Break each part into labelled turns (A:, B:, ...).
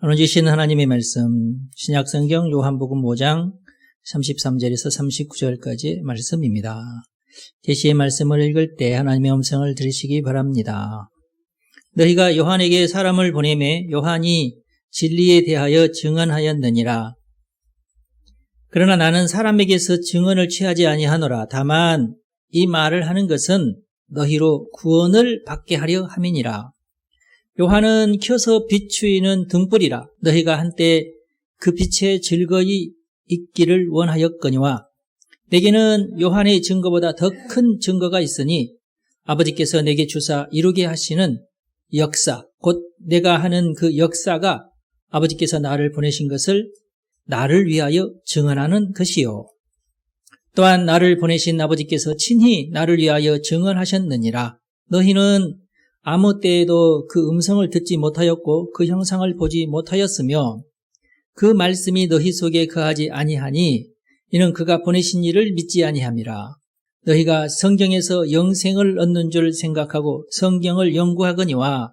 A: 오늘 주신 하나님의 말씀, 신약성경 요한복음 5장 33절에서 39절까지 말씀입니다. 계시의 말씀을 읽을 때 하나님의 음성을 들으시기 바랍니다. 너희가 요한에게 사람을 보내매 요한이 진리에 대하여 증언하였느니라. 그러나 나는 사람에게서 증언을 취하지 아니하노라. 다만 이 말을 하는 것은 너희로 구원을 받게 하려 함이니라. 요한은 켜서 비추이는 등불이라. 너희가 한때 그 빛에 즐거이 있기를 원하였거니와 내게는 요한의 증거보다 더 큰 증거가 있으니 아버지께서 내게 주사 이루게 하시는 역사, 곧 내가 하는 그 역사가 아버지께서 나를 보내신 것을 나를 위하여 증언하는 것이요. 또한 나를 보내신 아버지께서 친히 나를 위하여 증언하셨느니라. 너희는 아무 때에도 그 음성을 듣지 못하였고 그 형상을 보지 못하였으며 그 말씀이 너희 속에 거하지 아니하니 이는 그가 보내신 이를 믿지 아니함이라. 너희가 성경에서 영생을 얻는 줄 생각하고 성경을 연구하거니와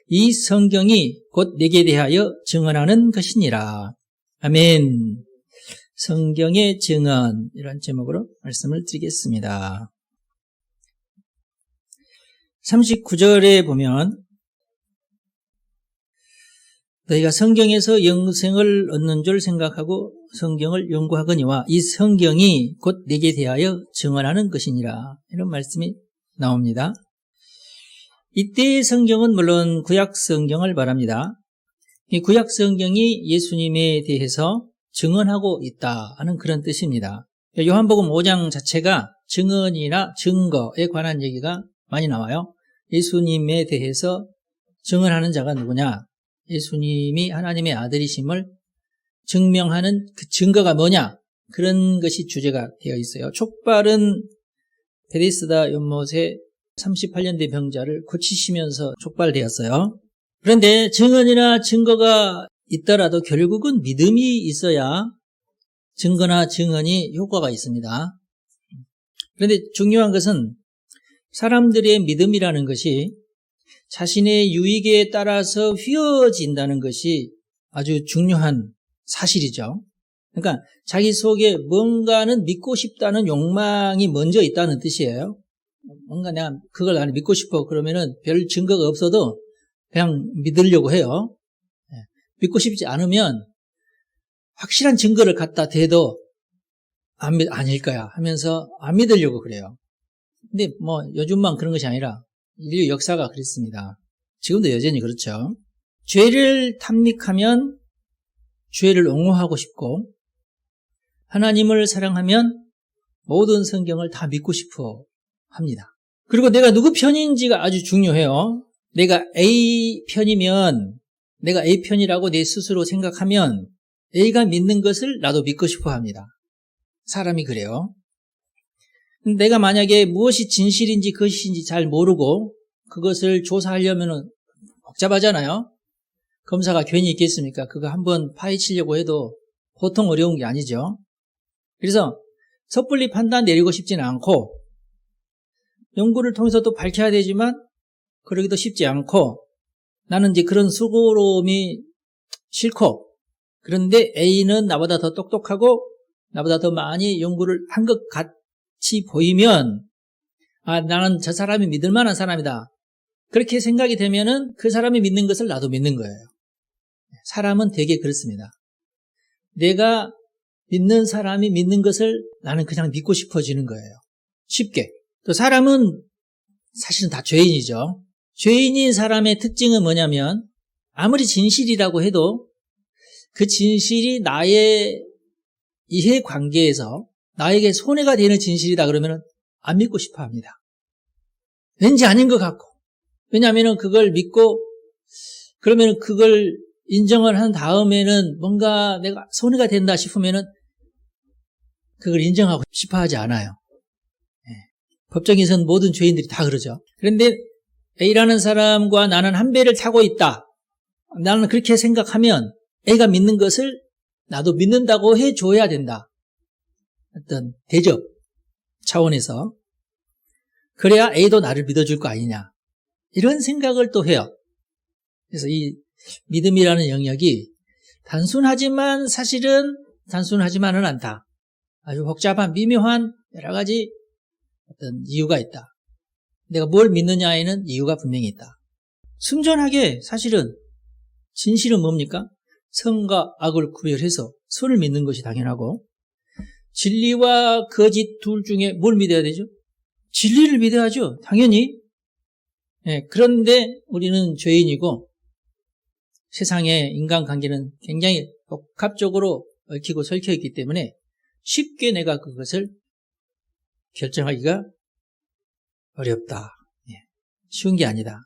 A: 이 성경이 곧 내게 대하여 증언하는 것이니라. 아멘. 성경의 증언, 이런 제목으로 말씀을 드리겠습니다. 39절에 보면 너희가 성경에서 영생을 얻는 줄 생각하고 성경을 연구하거니와 이 성경이 곧 내게 대하여 증언하는 것이니라. 이런 말씀이 나옵니다. 이때의 성경은 물론 구약 성경을 말합니다. 이 구약 성경이 예수님에 대해서 증언하고 있다 하는 그런 뜻입니다. 요한복음 5장 자체가 증언이나 증거에 관한 얘기가 많이 나와요. 예수님에 대해서 증언하는 자가 누구냐? 예수님이 하나님의 아들이심을 증명하는 그 증거가 뭐냐? 그런 것이 주제가 되어 있어요. 촉발은 베데스다 연못에 38년 된 병자를 고치시면서 촉발되었어요. 그런데 증언이나 증거가 있더라도 결국은 믿음이 있어야 증거나 증언이 효과가 있습니다. 그런데 중요한 것은 사람들의 믿음이라는 것이 자신의 유익에 따라서 휘어진다는 것이 아주 중요한 사실이죠. 그러니까 자기 속에 뭔가는 믿고 싶다는 욕망이 먼저 있다는 뜻이에요. 뭔가 내가 그걸 나는 믿고 싶어 그러면은 별 증거가 없어도 그냥 믿으려고 해요. 믿고 싶지 않으면 확실한 증거를 갖다 대도 아닐 거야 하면서 안 믿으려고 그래요. 근데 요즘만 그런 것이 아니라 인류 역사가 그랬습니다. 지금도 여전히 그렇죠. 죄를 탐닉하면 죄를 옹호하고 싶고 하나님을 사랑하면 모든 성경을 다 믿고 싶어 합니다. 그리고 내가 누구 편인지가 아주 중요해요. 내가 A 편이면 내가 A 편이라고 내 스스로 생각하면 A가 믿는 것을 나도 믿고 싶어 합니다. 사람이 그래요. 내가 만약에 무엇이 진실인지 것인지 잘 모르고 그것을 조사하려면 복잡하잖아요. 검사가 괜히 있겠습니까? 그거 한번 파헤치려고 해도 보통 어려운 게 아니죠. 그래서 섣불리 판단 내리고 싶지는 않고 연구를 통해서 또 밝혀야 되지만 그러기도 쉽지 않고 나는 이제 그런 수고로움이 싫고 그런데 A는 나보다 더 똑똑하고 나보다 더 많이 연구를 한 것 같이 보이면 나는 저 사람이 믿을 만한 사람이다. 그렇게 생각이 되면은 그 사람이 믿는 것을 나도 믿는 거예요. 사람은 되게 그렇습니다. 내가 믿는 사람이 믿는 것을 나는 그냥 믿고 싶어지는 거예요. 쉽게. 또 사람은 사실은 다 죄인이죠. 죄인인 사람의 특징은 뭐냐면 아무리 진실이라고 해도 그 진실이 나의 이해관계에서 나에게 손해가 되는 진실이다 그러면 안 믿고 싶어 합니다. 왠지 아닌 것 같고. 왜냐하면 그걸 믿고 그러면 그걸 인정을 한 다음에는 뭔가 내가 손해가 된다 싶으면은 그걸 인정하고 싶어 하지 않아요. 법정에서는 모든 죄인들이 다 그러죠. 그런데 A라는 사람과 나는 한 배를 타고 있다. 나는 그렇게 생각하면 A가 믿는 것을 나도 믿는다고 해줘야 된다. 어떤 대접 차원에서. 그래야 A도 나를 믿어줄 거 아니냐. 이런 생각을 또 해요. 그래서 이 믿음이라는 영역이 단순하지만 사실은 단순하지만은 않다. 아주 복잡한 미묘한 여러 가지 어떤 이유가 있다. 내가 뭘 믿느냐에는 이유가 분명히 있다. 순전하게 사실은 진실은 뭡니까? 선과 악을 구별해서 선을 믿는 것이 당연하고, 진리와 거짓 둘 중에 뭘 믿어야 되죠? 진리를 믿어야죠. 당연히. 그런데 우리는 죄인이고 세상의 인간관계는 굉장히 복합적으로 얽히고 설켜 있기 때문에 쉽게 내가 그것을 결정하기가 어렵다. 쉬운 게 아니다.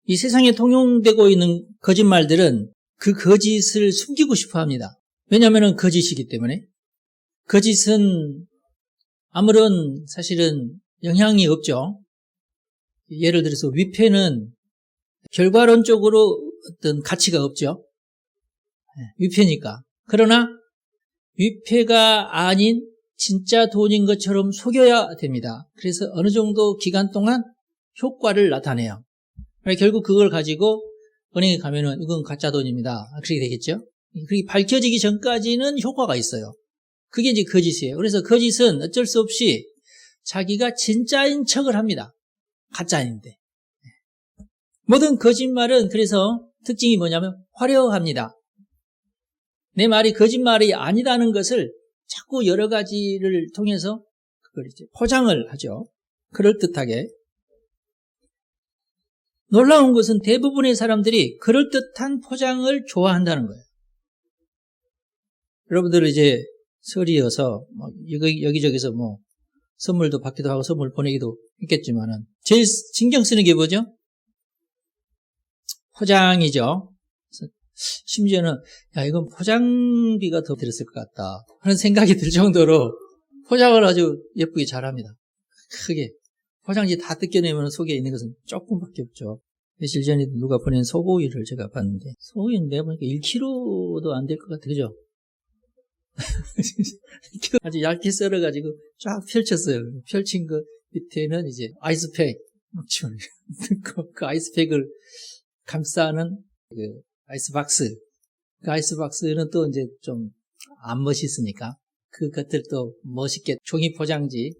A: 이 세상에 통용되고 있는 거짓말들은 그 거짓을 숨기고 싶어 합니다. 왜냐하면 거짓이기 때문에. 거짓은 아무런 사실은 영향이 없죠. 예를 들어서 위패는 결과론적으로 어떤 가치가 없죠. 위패니까. 그러나 위패가 아닌 진짜 돈인 것처럼 속여야 됩니다. 그래서 어느 정도 기간 동안 효과를 나타내요. 결국 그걸 가지고 은행에 가면은 이건 가짜 돈입니다. 그렇게 되겠죠. 그게 밝혀지기 전까지는 효과가 있어요. 그게 이제 거짓이에요. 그래서 거짓은 어쩔 수 없이 자기가 진짜인 척을 합니다. 가짜인데. 모든 거짓말은 그래서 특징이 뭐냐면 화려합니다. 내 말이 거짓말이 아니다는 것을 자꾸 여러 가지를 통해서 그걸 이제 포장을 하죠. 그럴듯하게. 놀라운 것은 대부분의 사람들이 그럴듯한 포장을 좋아한다는 거예요. 여러분들 이제 설이어서 여기저기서 뭐 선물도 받기도 하고 선물 보내기도 했겠지만은 제일 신경 쓰는 게 뭐죠? 포장이죠. 심지어는 야 이건 포장비가 더 들었을 것 같다 하는 생각이 들 정도로 포장을 아주 예쁘게 잘합니다. 크게 포장지 다 뜯겨내면 속에 있는 것은 조금밖에 없죠. 며칠 전에 누가 보낸 소고기를 제가 봤는데 소고기는 내가 보니까 1kg도 안 될 것 같아. 그죠? 아주 얇게 썰어가지고 쫙 펼쳤어요. 펼친 그 밑에는 이제 아이스팩 그 아이스팩을 감싸는 그 아이스박스. 그 아이스박스는 또 이제 좀 안 멋있으니까 그 겉을 또 멋있게 종이 포장지,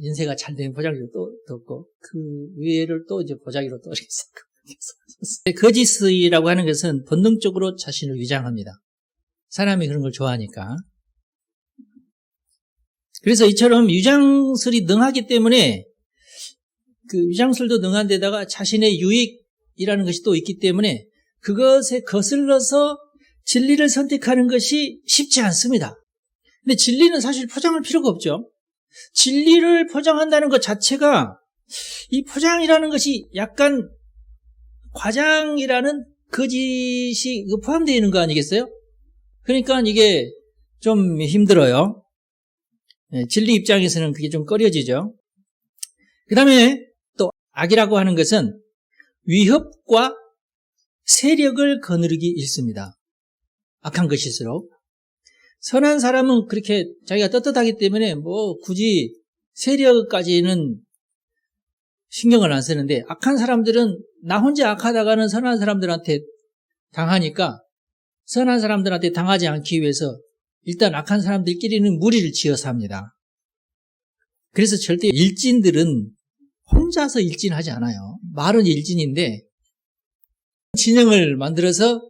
A: 인쇄가 잘 된 포장지로 또 덮고 그 위에를 또 이제 보자기로 또 이렇게 섞어. 거짓이라고 하는 것은 본능적으로 자신을 위장합니다. 사람이 그런 걸 좋아하니까. 그래서 이처럼 위장술이 능하기 때문에 그 위장술도 능한 데다가 자신의 유익이라는 것이 또 있기 때문에 그것에 거슬러서 진리를 선택하는 것이 쉽지 않습니다. 근데 진리는 사실 포장할 필요가 없죠. 진리를 포장한다는 것 자체가 이 포장이라는 것이 약간 과장이라는 거짓이 포함되어 있는 거 아니겠어요? 그러니까 이게 좀 힘들어요. 진리 입장에서는 그게 좀 꺼려지죠. 그 다음에 또 악이라고 하는 것은 위협과 세력을 거느리기 일쑤입니다. 악한 것일수록. 선한 사람은 그렇게 자기가 떳떳하기 때문에 뭐 굳이 세력까지는 신경을 안 쓰는데 악한 사람들은 나 혼자 악하다가는 선한 사람들한테 당하니까 선한 사람들한테 당하지 않기 위해서 일단 악한 사람들끼리는 무리를 지어서 합니다. 그래서 절대 일진들은 혼자서 일진하지 않아요. 말은 일진인데 진영을 만들어서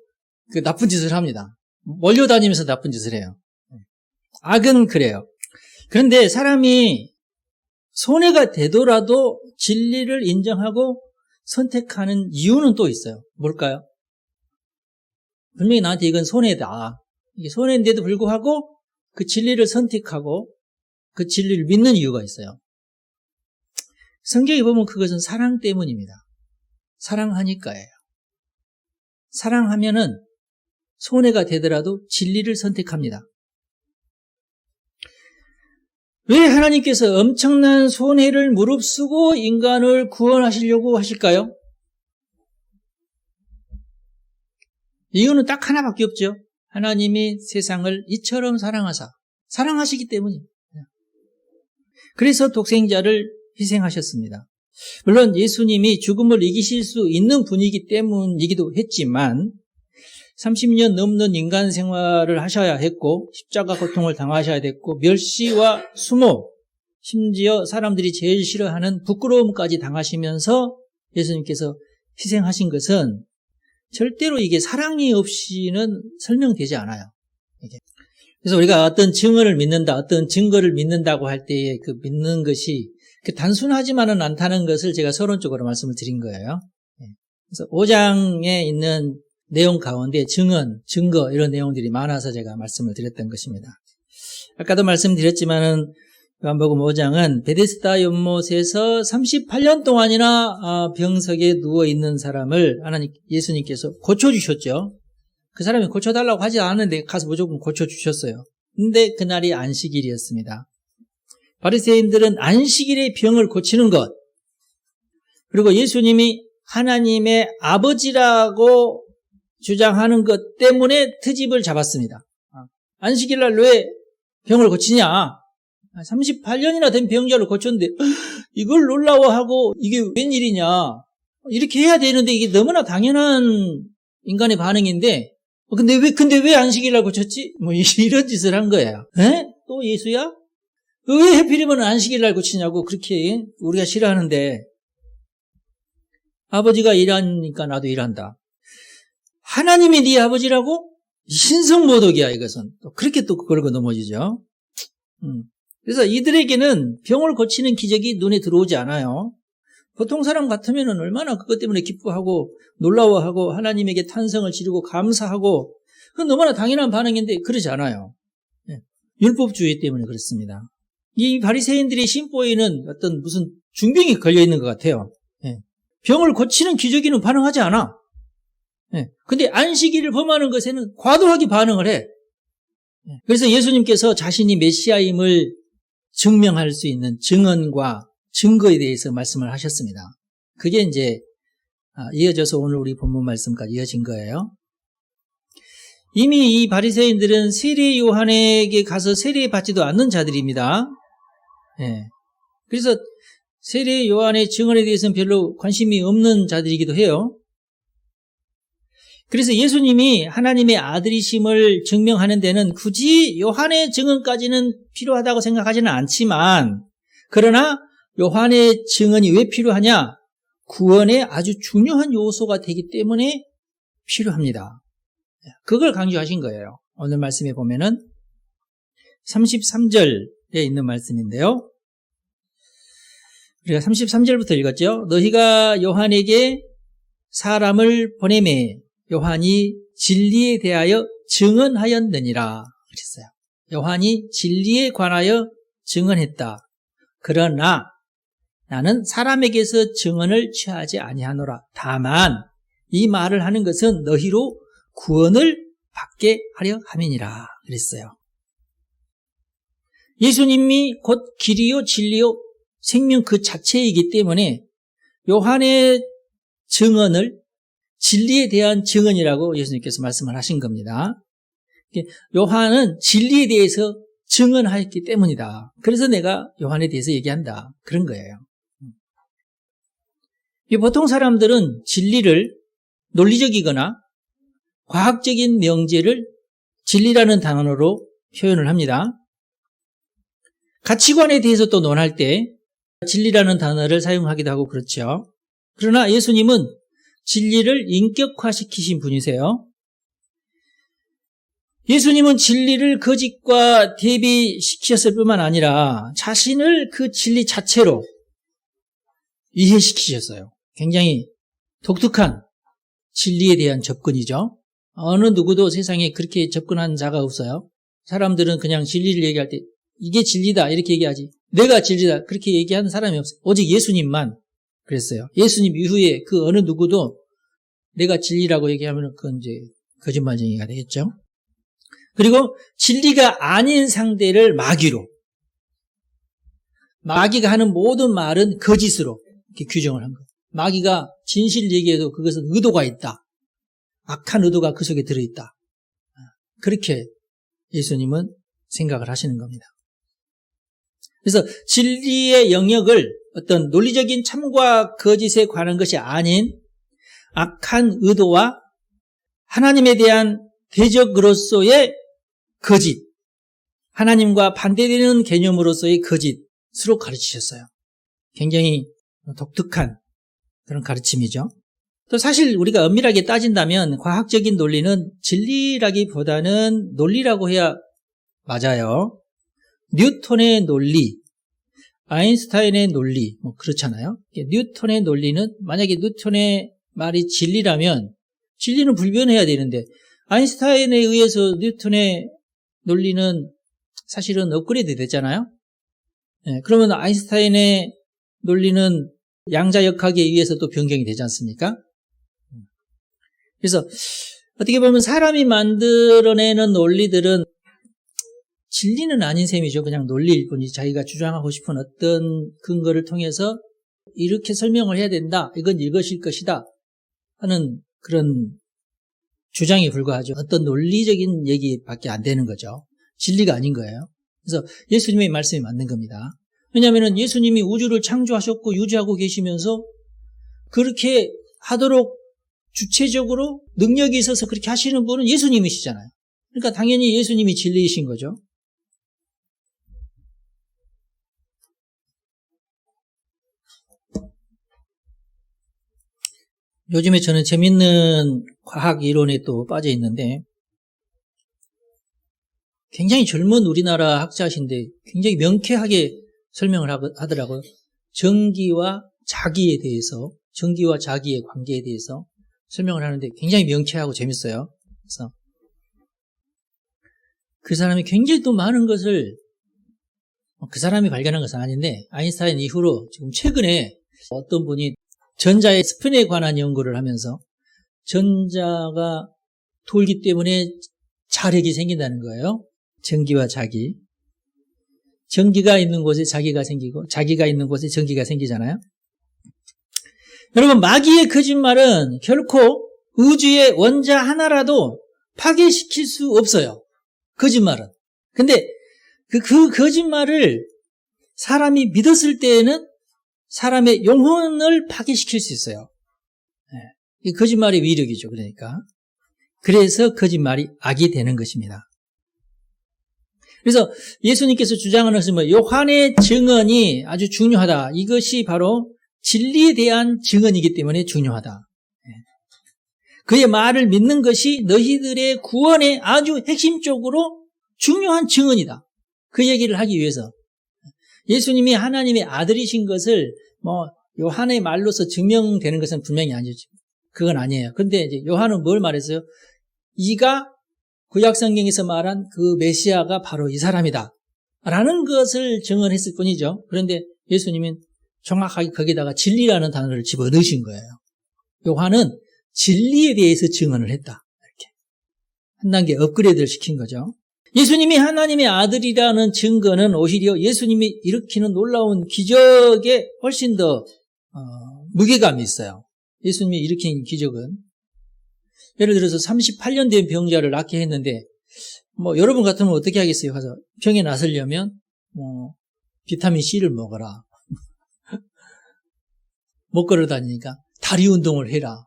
A: 그 나쁜 짓을 합니다. 몰려다니면서 나쁜 짓을 해요. 악은 그래요. 그런데 사람이 손해가 되더라도 진리를 인정하고 선택하는 이유는 또 있어요. 뭘까요? 분명히 나한테 이건 손해다. 이게 손해인데도 불구하고 그 진리를 선택하고 그 진리를 믿는 이유가 있어요. 성경에 보면 그것은 사랑 때문입니다. 사랑하니까예요. 사랑하면은 손해가 되더라도 진리를 선택합니다. 왜 하나님께서 엄청난 손해를 무릅쓰고 인간을 구원하시려고 하실까요? 이유는 딱 하나밖에 없죠. 하나님이 세상을 이처럼 사랑하시기 때문입니다. 그래서 독생자를 희생하셨습니다. 물론 예수님이 죽음을 이기실 수 있는 분이기 때문이기도 했지만 30년 넘는 인간 생활을 하셔야 했고 십자가 고통을 당하셔야 됐고 멸시와 수모, 심지어 사람들이 제일 싫어하는 부끄러움까지 당하시면서 예수님께서 희생하신 것은 절대로 이게 사랑이 없이는 설명되지 않아요. 그래서 우리가 어떤 증언을 믿는다, 어떤 증거를 믿는다고 할 때에 그 믿는 것이 단순하지만은 않다는 것을 제가 서론적으로 말씀을 드린 거예요. 그래서 5장에 있는 내용 가운데 증언, 증거 이런 내용들이 많아서 제가 말씀을 드렸던 것입니다. 아까도 말씀드렸지만은 요한복음 5장은 베데스다 연못에서 38년 동안이나 병석에 누워있는 사람을 예수님께서 고쳐주셨죠. 그 사람이 고쳐달라고 하지 않았는데 가서 무조건 고쳐주셨어요. 근데 그날이 안식일이었습니다. 바리새인들은 안식일에 병을 고치는 것, 그리고 예수님이 하나님의 아버지라고 주장하는 것 때문에 트집을 잡았습니다. 안식일날 왜 병을 고치냐? 38년이나 된 병자를 고쳤는데 이걸 놀라워하고 이게 웬일이냐? 이렇게 해야 되는데 이게 너무나 당연한 인간의 반응인데 근데 왜 안식일날 고쳤지? 뭐 이런 짓을 한 거예요. 에? 또 예수야? 왜 하필이면 안식일날 고치냐고 그렇게 우리가 싫어하는데 아버지가 일하니까 나도 일한다. 하나님이 네 아버지라고? 신성모독이야 이것은. 그렇게 또 그걸고 넘어지죠. 그래서 이들에게는 병을 고치는 기적이 눈에 들어오지 않아요. 보통 사람 같으면 얼마나 그것 때문에 기뻐하고 놀라워하고 하나님에게 탄성을 지르고 감사하고 그건 너무나 당연한 반응인데 그러지 않아요. 율법주의 때문에 그렇습니다. 이 바리새인들의 심보에는 어떤 무슨 중병이 걸려있는 것 같아요. 병을 고치는 기적에는 반응하지 않아. 근데 안식일을 범하는 것에는 과도하게 반응을 해. 그래서 예수님께서 자신이 메시아임을 증명할 수 있는 증언과 증거에 대해서 말씀을 하셨습니다. 그게 이제 이어져서 오늘 우리 본문 말씀까지 이어진 거예요. 이미 이 바리새인들은 세례 요한에게 가서 세례받지도 않는 자들입니다. 그래서 세례 요한의 증언에 대해서는 별로 관심이 없는 자들이기도 해요. 그래서 예수님이 하나님의 아들이심을 증명하는 데는 굳이 요한의 증언까지는 필요하다고 생각하지는 않지만 그러나 요한의 증언이 왜 필요하냐? 구원의 아주 중요한 요소가 되기 때문에 필요합니다. 그걸 강조하신 거예요. 오늘 말씀에 보면은 33절에 있는 말씀인데요. 우리가 33절부터 읽었죠. 너희가 요한에게 사람을 보내매 요한이 진리에 대하여 증언하였느니라 그랬어요. 요한이 진리에 관하여 증언했다. 그러나 나는 사람에게서 증언을 취하지 아니하노라. 다만 이 말을 하는 것은 너희로 구원을 받게 하려 함이니라 그랬어요. 예수님이 곧 길이요 진리요 생명 그 자체이기 때문에 요한의 증언을 진리에 대한 증언이라고 예수님께서 말씀을 하신 겁니다. 요한은 진리에 대해서 증언하였기 때문이다. 그래서 내가 요한에 대해서 얘기한다. 그런 거예요. 보통 사람들은 진리를 논리적이거나 과학적인 명제를 진리라는 단어로 표현을 합니다. 가치관에 대해서 또 논할 때 진리라는 단어를 사용하기도 하고 그렇죠. 그러나 예수님은 진리를 인격화시키신 분이세요. 예수님은 진리를 거짓과 대비시켰을 뿐만 아니라 자신을 그 진리 자체로 이해시키셨어요. 굉장히 독특한 진리에 대한 접근이죠. 어느 누구도 세상에 그렇게 접근한 자가 없어요. 사람들은 그냥 진리를 얘기할 때 이게 진리다 이렇게 얘기하지 내가 진리다 그렇게 얘기하는 사람이 없어요. 오직 예수님만 그랬어요. 예수님 이후에 그 어느 누구도 내가 진리라고 얘기하면 그건 이제 거짓말쟁이가 되겠죠. 그리고 진리가 아닌 상대를 마귀로, 마귀가 하는 모든 말은 거짓으로 이렇게 규정을 한 거예요. 마귀가 진실 얘기해도 그것은 의도가 있다. 악한 의도가 그 속에 들어있다. 그렇게 예수님은 생각을 하시는 겁니다. 그래서 진리의 영역을 어떤 논리적인 참과 거짓에 관한 것이 아닌 악한 의도와 하나님에 대한 대적으로서의 거짓, 하나님과 반대되는 개념으로서의 거짓으로 가르치셨어요. 굉장히 독특한 그런 가르침이죠. 또 사실 우리가 엄밀하게 따진다면 과학적인 논리는 진리라기보다는 논리라고 해야 맞아요. 뉴턴의 논리, 아인슈타인의 논리, 뭐 그렇잖아요. 뉴턴의 논리는 만약에 뉴턴의 말이 진리라면 진리는 불변해야 되는데 아인슈타인에 의해서 뉴턴의 논리는 사실은 업그레이드 됐잖아요. 네, 그러면 아인슈타인의 논리는 양자역학에 의해서 또 변경이 되지 않습니까? 그래서 어떻게 보면 사람이 만들어내는 논리들은 진리는 아닌 셈이죠. 그냥 논리일 뿐이지 자기가 주장하고 싶은 어떤 근거를 통해서 이렇게 설명을 해야 된다. 이건 이것일 것이다. 하는 그런 주장에 불과하죠. 어떤 논리적인 얘기밖에 안 되는 거죠. 진리가 아닌 거예요. 그래서 예수님의 말씀이 맞는 겁니다. 왜냐하면 예수님이 우주를 창조하셨고 유지하고 계시면서 그렇게 하도록 주체적으로 능력이 있어서 그렇게 하시는 분은 예수님이시잖아요. 그러니까 당연히 예수님이 진리이신 거죠. 요즘에 저는 재밌는 과학 이론에 또 빠져 있는데 굉장히 젊은 우리나라 학자신데 굉장히 명쾌하게 설명을 하더라고요. 전기와 자기에 대해서, 전기와 자기의 관계에 대해서 설명을 하는데 굉장히 명쾌하고 재밌어요. 그래서 그 사람이 굉장히 또 많은 것을 그 사람이 발견한 것은 아닌데 아인슈타인 이후로 지금 최근에 어떤 분이 전자의 스핀에 관한 연구를 하면서 전자가 돌기 때문에 자력이 생긴다는 거예요. 전기와 자기. 전기가 있는 곳에 자기가 생기고 자기가 있는 곳에 전기가 생기잖아요. 여러분, 마귀의 거짓말은 결코 우주의 원자 하나라도 파괴시킬 수 없어요. 거짓말은. 근데 그 거짓말을 사람이 믿었을 때에는 사람의 영혼을 파괴시킬 수 있어요. 이 거짓말의 위력이죠. 그러니까. 그래서 거짓말이 악이 되는 것입니다. 그래서 예수님께서 주장하는 것은 뭐 요한의 증언이 아주 중요하다. 이것이 바로 진리에 대한 증언이기 때문에 중요하다. 그의 말을 믿는 것이 너희들의 구원에 아주 핵심적으로 중요한 증언이다. 그 얘기를 하기 위해서 예수님이 하나님의 아들이신 것을 뭐 요한의 말로서 증명되는 것은 분명히 아니죠. 그건 아니에요. 그런데 이제 요한은 뭘 말했어요? 이가 구약성경에서 말한 그 메시아가 바로 이 사람이다 라는 것을 증언했을 뿐이죠. 그런데 예수님은 정확하게 거기다가 진리라는 단어를 집어넣으신 거예요. 요한은 진리에 대해서 증언을 했다. 이렇게 한 단계 업그레이드를 시킨 거죠. 예수님이 하나님의 아들이라는 증거는 오히려 예수님이 일으키는 놀라운 기적에 훨씬 더 무게감이 있어요. 예수님이 일으킨 기적은 예를 들어서 38년 된 병자를 낫게 했는데 뭐 여러분 같으면 어떻게 하겠어요? 가서 병에 나서려면 뭐 비타민 C를 먹어라. 못 걸어 다니니까 다리 운동을 해라.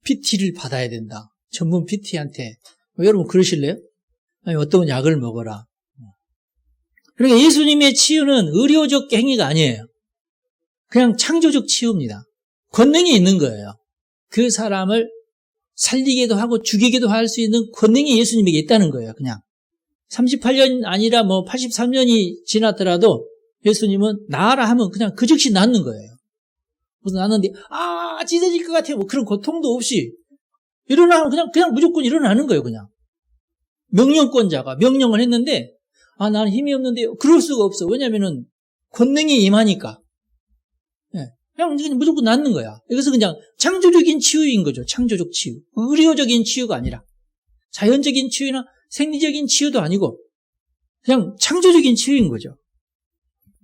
A: PT를 받아야 된다. 전문 PT한테. 여러분 그러실래요? 아니 어떤 약을 먹어라. 그러니까 예수님의 치유는 의료적 행위가 아니에요. 그냥 창조적 치유입니다. 권능이 있는 거예요. 그 사람을 살리기도 하고 죽이기도 할 수 있는 권능이 예수님에게 있다는 거예요. 그냥 38년 아니라 뭐 83년이 지났더라도 예수님은 나아라 하면 그냥 그 즉시 낫는 거예요. 무슨 낫는데 찢어질 것 같아요. 뭐 그런 고통도 없이 일어나면 그냥 무조건 일어나는 거예요. 그냥 명령권자가 명령을 했는데 나는 힘이 없는데 그럴 수가 없어. 왜냐면은 권능이 임하니까. 그냥 무조건 낫는 거야. 이것은 그냥 창조적인 치유인 거죠. 창조적 치유. 의료적인 치유가 아니라 자연적인 치유나 생리적인 치유도 아니고 그냥 창조적인 치유인 거죠.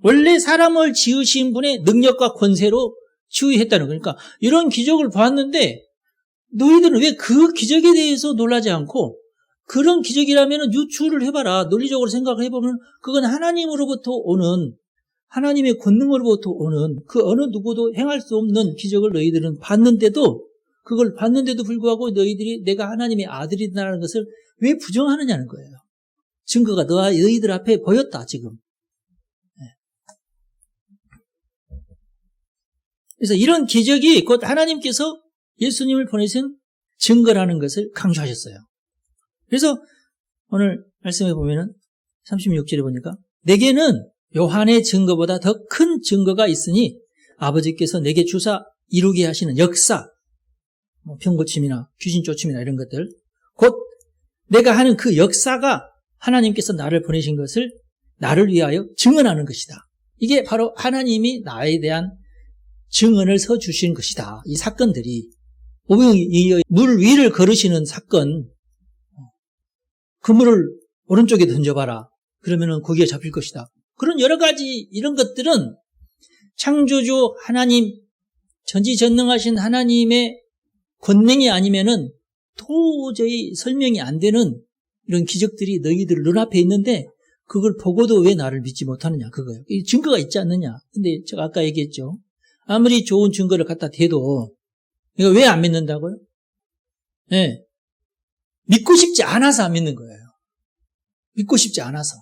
A: 원래 사람을 지으신 분의 능력과 권세로 치유했다는 거니까 이런 기적을 봤는데 너희들은 왜 그 기적에 대해서 놀라지 않고 그런 기적이라면 유추를 해봐라. 논리적으로 생각을 해보면 그건 하나님으로부터 오는 하나님의 권능으로부터 오는 그 어느 누구도 행할 수 없는 기적을 너희들은 봤는데도 그걸 봤는데도 불구하고 너희들이 내가 하나님의 아들이라는 것을 왜 부정하느냐는 거예요. 증거가 너희들 앞에 보였다 지금. 그래서 이런 기적이 곧 하나님께서 예수님을 보내신 증거라는 것을 강조하셨어요. 그래서 오늘 말씀에 보면은 36절에 보니까 내게는 요한의 증거보다 더 큰 증거가 있으니 아버지께서 내게 주사 이루게 하시는 역사, 병고침이나 귀신 쫓음이나 이런 것들, 곧 내가 하는 그 역사가 하나님께서 나를 보내신 것을 나를 위하여 증언하는 것이다. 이게 바로 하나님이 나에 대한 증언을 서주신 것이다. 이 사건들이 물 위를 걸으시는 사건, 그 물을 오른쪽에 던져봐라. 그러면은 거기에 잡힐 것이다. 그런 여러 가지 이런 것들은 창조주 하나님, 전지전능하신 하나님의 권능이 아니면은 도저히 설명이 안 되는 이런 기적들이 너희들 눈앞에 있는데 그걸 보고도 왜 나를 믿지 못하느냐 그거예요. 이 증거가 있지 않느냐. 근데 제가 아까 얘기했죠. 아무리 좋은 증거를 갖다 대도 이거 왜 안 믿는다고요? 네. 믿고 싶지 않아서 안 믿는 거예요. 믿고 싶지 않아서.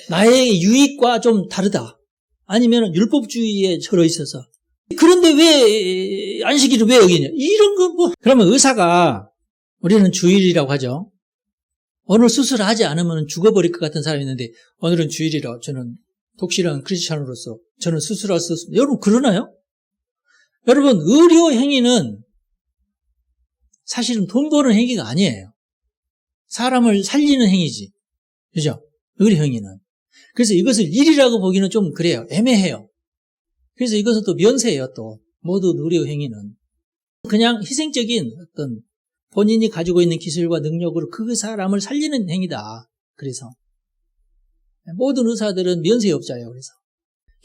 A: 나의 유익과 좀 다르다. 아니면 율법주의에 절어 있어서. 그런데 왜 안식일을 왜 어기냐? 이런 거 뭐. 그러면 의사가 우리는 주일이라고 하죠. 오늘 수술을 하지 않으면 죽어버릴 것 같은 사람이 있는데 오늘은 주일이라 저는 독실한 크리스찬으로서 저는 수술할 수 없습니다. 여러분 그러나요? 여러분 의료 행위는 사실은 돈 버는 행위가 아니에요. 사람을 살리는 행위지. 그죠? 의료 행위는. 그래서 이것을 일이라고 보기는 좀 그래요. 애매해요. 그래서 이것은 또 면세예요. 또 모든 의료 행위는. 그냥 희생적인 어떤 본인이 가지고 있는 기술과 능력으로 그 사람을 살리는 행위다. 그래서 모든 의사들은 면세업자예요. 그래서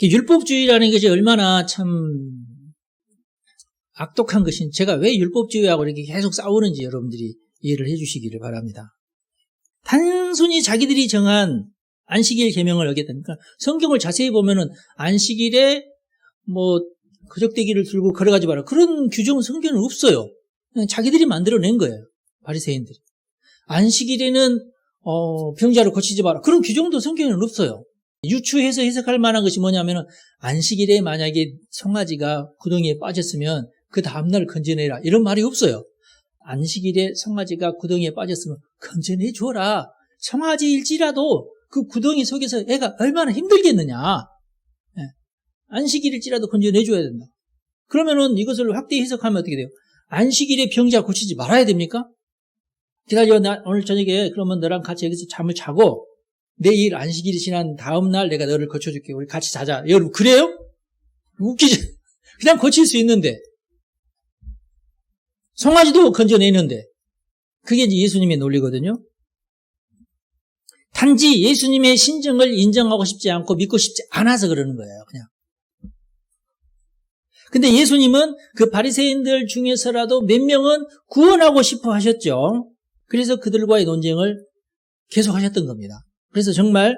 A: 율법주의라는 것이 얼마나 참 악독한 것인지 제가 왜 율법주의하고 이렇게 계속 싸우는지 여러분들이 이해를 해주시기를 바랍니다. 단순히 자기들이 정한 안식일 계명을 어겼다니까 성경을 자세히 보면은 안식일에 뭐 거적대기를 들고 걸어가지 마라 그런 규정은 성경에 없어요. 그냥 자기들이 만들어낸 거예요. 바리새인들이. 안식일에는 병자를 고치지 마라 그런 규정도 성경에는 없어요. 유추해서 해석할 만한 것이 뭐냐면은 안식일에 만약에 송아지가 구덩이에 빠졌으면 그 다음날 건져내라 이런 말이 없어요. 안식일에 송아지가 구덩이에 빠졌으면 건져내 줘라. 송아지일지라도 그 구덩이 속에서 애가 얼마나 힘들겠느냐. 안식일일지라도 건져내 줘야 된다. 그러면은 이것을 확대 해석하면 어떻게 돼요? 안식일에 병자 고치지 말아야 됩니까? 기다려, 나 오늘 저녁에 그러면 너랑 같이 여기서 잠을 자고 내일 안식일이 지난 다음 날 내가 너를 고쳐줄게. 우리 같이 자자. 여러분 그래요? 웃기지? 그냥 고칠 수 있는데 송아지도 건져내는데 그게 이제 예수님의 논리거든요. 단지 예수님의 신정을 인정하고 싶지 않고 믿고 싶지 않아서 그러는 거예요. 그냥. 근데 예수님은 그 바리새인들 중에서라도 몇 명은 구원하고 싶어 하셨죠. 그래서 그들과의 논쟁을 계속 하셨던 겁니다. 그래서 정말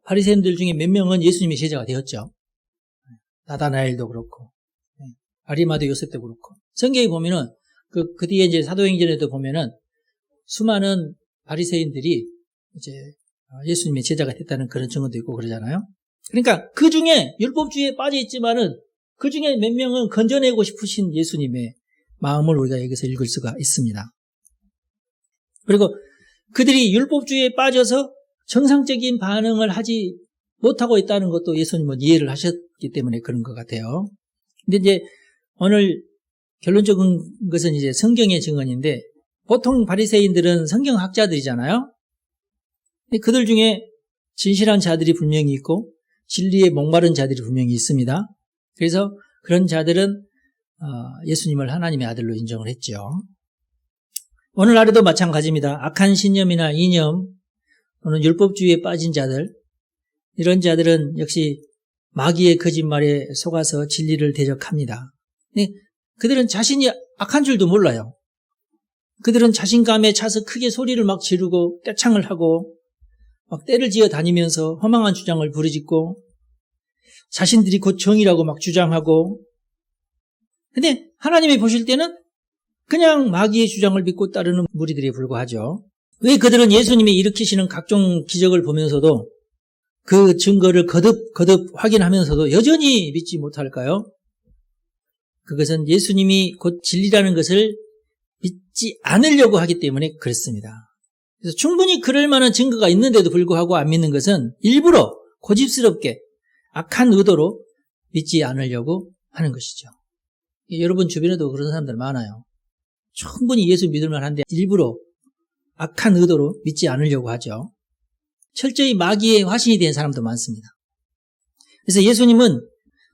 A: 바리새인들 중에 몇 명은 예수님의 제자가 되었죠. 나다나엘도 그렇고 아리마대 요셉도 그렇고 성경에 보면은 그 뒤에 이제 사도행전에도 보면은 수많은 바리새인들이 이제 예수님의 제자가 됐다는 그런 증언도 있고 그러잖아요. 그러니까 그 중에 율법주의에 빠져 있지만은 그 중에 몇 명은 건져내고 싶으신 예수님의 마음을 우리가 여기서 읽을 수가 있습니다. 그리고 그들이 율법주의에 빠져서 정상적인 반응을 하지 못하고 있다는 것도 예수님은 이해를 하셨기 때문에 그런 것 같아요. 근데 이제 오늘 결론적인 것은 이제 성경의 증언인데 보통 바리새인들은 성경학자들이잖아요. 근데 그들 중에 진실한 자들이 분명히 있고 진리에 목마른 자들이 분명히 있습니다. 그래서 그런 자들은 예수님을 하나님의 아들로 인정을 했죠. 오늘날에도 마찬가지입니다. 악한 신념이나 이념 또는 율법주의에 빠진 자들 이런 자들은 역시 마귀의 거짓말에 속아서 진리를 대적합니다. 근데 그들은 자신이 악한 줄도 몰라요. 그들은 자신감에 차서 크게 소리를 막 지르고 떼창을 하고 막 떼를 지어 다니면서 허망한 주장을 부르짖고 자신들이 곧 정의라고 막 주장하고 근데 하나님이 보실 때는 그냥 마귀의 주장을 믿고 따르는 무리들에 불과하죠. 왜 그들은 예수님이 일으키시는 각종 기적을 보면서도 그 증거를 거듭 확인하면서도 여전히 믿지 못할까요? 그것은 예수님이 곧 진리라는 것을 믿지 않으려고 하기 때문에 그렇습니다. 그래서 충분히 그럴 만한 증거가 있는데도 불구하고 안 믿는 것은 일부러 고집스럽게 악한 의도로 믿지 않으려고 하는 것이죠. 여러분 주변에도 그런 사람들 많아요. 충분히 예수 믿을 만한데 일부러 악한 의도로 믿지 않으려고 하죠. 철저히 마귀의 화신이 된 사람도 많습니다. 그래서 예수님은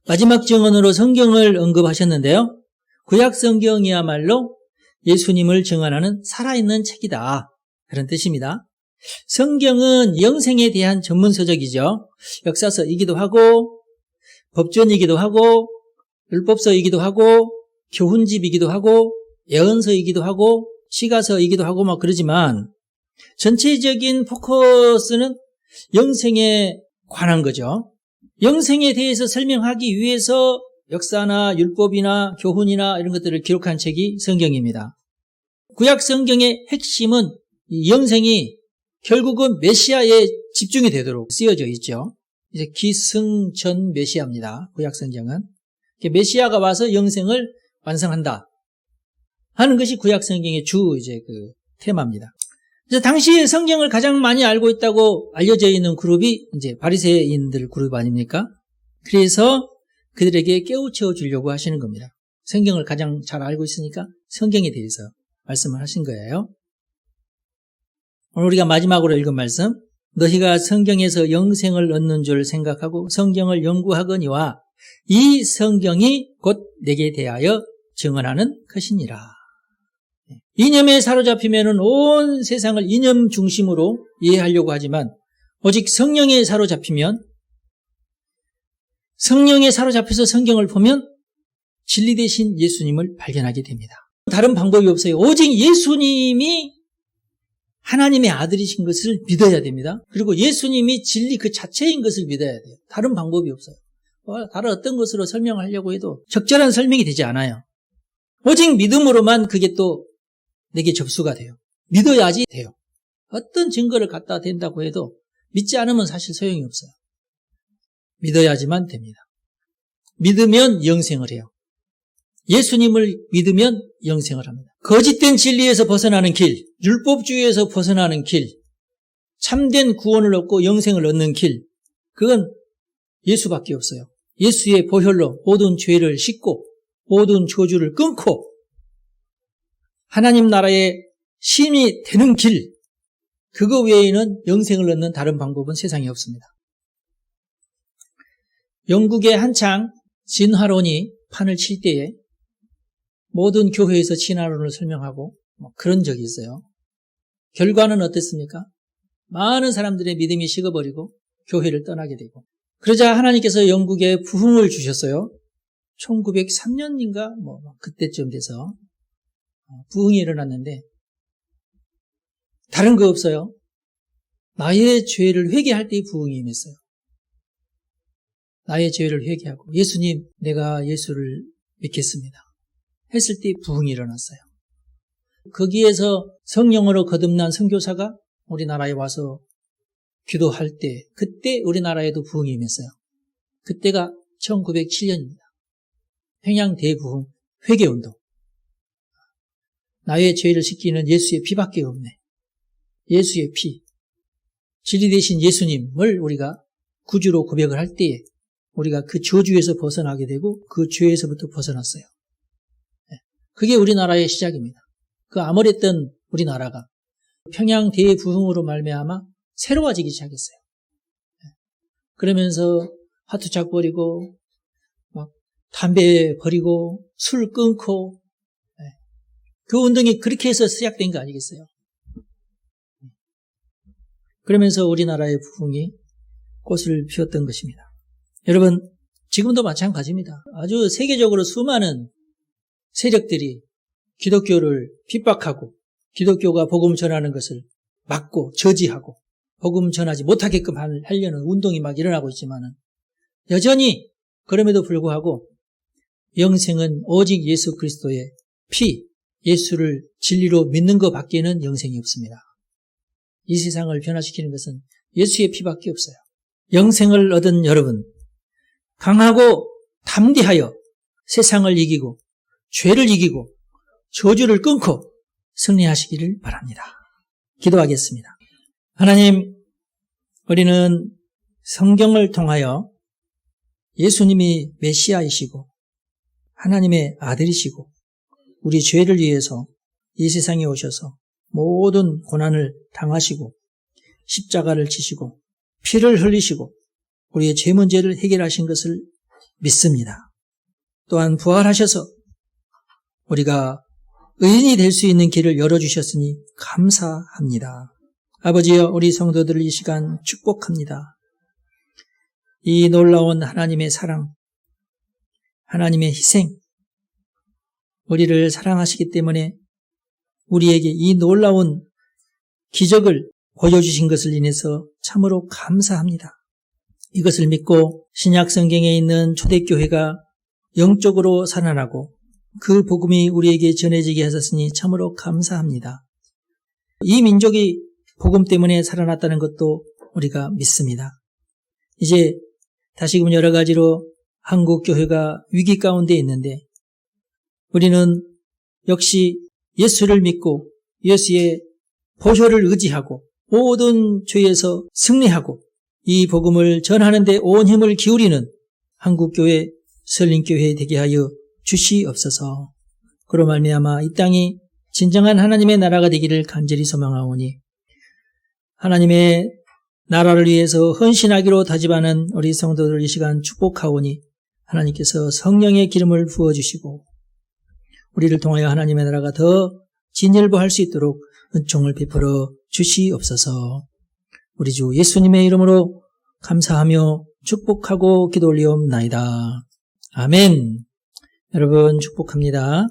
A: 마지막 증언으로 성경을 언급하셨는데요. 구약 성경이야말로 예수님을 증언하는 살아있는 책이다. 그런 뜻입니다. 성경은 영생에 대한 전문서적이죠. 역사서이기도 하고 법전이기도 하고 율법서이기도 하고 교훈집이기도 하고 예언서이기도 하고 시가서이기도 하고 막 그러지만 전체적인 포커스는 영생에 관한 거죠. 영생에 대해서 설명하기 위해서 역사나 율법이나 교훈이나 이런 것들을 기록한 책이 성경입니다. 구약 성경의 핵심은 이 영생이 결국은 메시아에 집중이 되도록 쓰여져 있죠. 이제 기승전 메시아입니다. 구약 성경은 메시아가 와서 영생을 완성한다 하는 것이 구약 성경의 주 이제 그 테마입니다. 그래서 당시에 성경을 가장 많이 알고 있다고 알려져 있는 그룹이 이제 바리새인들 그룹 아닙니까? 그래서 그들에게 깨우쳐 주려고 하시는 겁니다. 성경을 가장 잘 알고 있으니까 성경에 대해서 말씀을 하신 거예요. 오늘 우리가 마지막으로 읽은 말씀, 너희가 성경에서 영생을 얻는 줄 생각하고 성경을 연구하거니와 이 성경이 곧 내게 대하여 증언하는 것이니라. 이념에 사로잡히면 온 세상을 이념 중심으로 이해하려고 하지만 오직 성령에 사로잡히면 성령에 사로잡혀서 성경을 보면 진리 되신 예수님을 발견하게 됩니다. 다른 방법이 없어요. 오직 예수님이 하나님의 아들이신 것을 믿어야 됩니다. 그리고 예수님이 진리 그 자체인 것을 믿어야 돼요. 다른 방법이 없어요. 다른 어떤 것으로 설명하려고 해도 적절한 설명이 되지 않아요. 오직 믿음으로만 그게 또 내게 접수가 돼요. 믿어야지 돼요. 어떤 증거를 갖다 댄다고 해도 믿지 않으면 사실 소용이 없어요. 믿어야지만 됩니다. 믿으면 영생을 해요. 예수님을 믿으면 영생을 합니다. 거짓된 진리에서 벗어나는 길, 율법주의에서 벗어나는 길, 참된 구원을 얻고 영생을 얻는 길, 그건 예수밖에 없어요. 예수의 보혈로 모든 죄를 씻고 모든 저주를 끊고 하나님 나라의 시민이 되는 길, 그거 외에는 영생을 얻는 다른 방법은 세상에 없습니다. 영국에 한창 진화론이 판을 칠 때에 모든 교회에서 진화론을 설명하고 그런 적이 있어요. 결과는 어땠습니까? 많은 사람들의 믿음이 식어버리고 교회를 떠나게 되고, 그러자 하나님께서 영국에 부흥을 주셨어요. 1903년인가 그때쯤 돼서 부흥이 일어났는데 다른 거 없어요. 나의 죄를 회개할 때의 부흥이 임했어요. 나의 죄를 회개하고 예수님, 내가 예수를 믿겠습니다 했을 때 부흥이 일어났어요. 거기에서 성령으로 거듭난 선교사가 우리나라에 와서 기도할 때, 그때 우리나라에도 부흥이 임했어요. 그때가 1907년입니다. 평양 대부흥 회개운동. 나의 죄를 씻기는 예수의 피밖에 없네. 예수의 피. 진리 되신 예수님을 우리가 구주로 고백을 할 때에 우리가 그 저주에서 벗어나게 되고 그 죄에서부터 벗어났어요. 그게 우리나라의 시작입니다. 그 암울했던 우리나라가 평양 대부흥으로 말미암아 새로워지기 시작했어요. 그러면서 화투짝 버리고 막 담배 버리고 술 끊고, 그 운동이 그렇게 해서 시작된 거 아니겠어요? 그러면서 우리나라의 부흥이 꽃을 피웠던 것입니다. 여러분, 지금도 마찬가지입니다. 아주 세계적으로 수많은 세력들이 기독교를 핍박하고 기독교가 복음 전하는 것을 막고 저지하고 복음 전하지 못하게끔 하려는 운동이 막 일어나고 있지만은 여전히 그럼에도 불구하고 영생은 오직 예수 그리스도의 피, 예수를 진리로 믿는 것밖에는 영생이 없습니다. 이 세상을 변화시키는 것은 예수의 피밖에 없어요. 영생을 얻은 여러분, 강하고 담대하여 세상을 이기고 죄를 이기고 저주를 끊고 승리하시기를 바랍니다. 기도하겠습니다. 하나님, 우리는 성경을 통하여 예수님이 메시아이시고 하나님의 아들이시고 우리 죄를 위해서 이 세상에 오셔서 모든 고난을 당하시고 십자가를 지시고 피를 흘리시고 우리의 죄 문제를 해결하신 것을 믿습니다. 또한 부활하셔서 우리가 의인이 될 수 있는 길을 열어주셨으니 감사합니다. 아버지여, 우리 성도들을 이 시간 축복합니다. 이 놀라운 하나님의 사랑, 하나님의 희생, 우리를 사랑하시기 때문에 우리에게 이 놀라운 기적을 보여주신 것을 인해서 참으로 감사합니다. 이것을 믿고 신약 성경에 있는 초대교회가 영적으로 살아나고 그 복음이 우리에게 전해지게 하셨으니 참으로 감사합니다. 이 민족이 복음 때문에 살아났다는 것도 우리가 믿습니다. 이제 다시금 여러 가지로 한국 교회가 위기 가운데 있는데 우리는 역시 예수를 믿고 예수의 보혈을 의지하고 모든 죄에서 승리하고 이 복음을 전하는 데 온 힘을 기울이는 한국교회, 설린교회 되게 하여 주시옵소서. 그로 말미암아 이 땅이 진정한 하나님의 나라가 되기를 간절히 소망하오니 하나님의 나라를 위해서 헌신하기로 다짐하는 우리 성도들 이 시간 축복하오니 하나님께서 성령의 기름을 부어주시고 우리를 통하여 하나님의 나라가 더 진일보할 수 있도록 은총을 베풀어 주시옵소서. 우리 주 예수님의 이름으로 감사하며 축복하고 기도 올리옵나이다. 아멘. 여러분 축복합니다.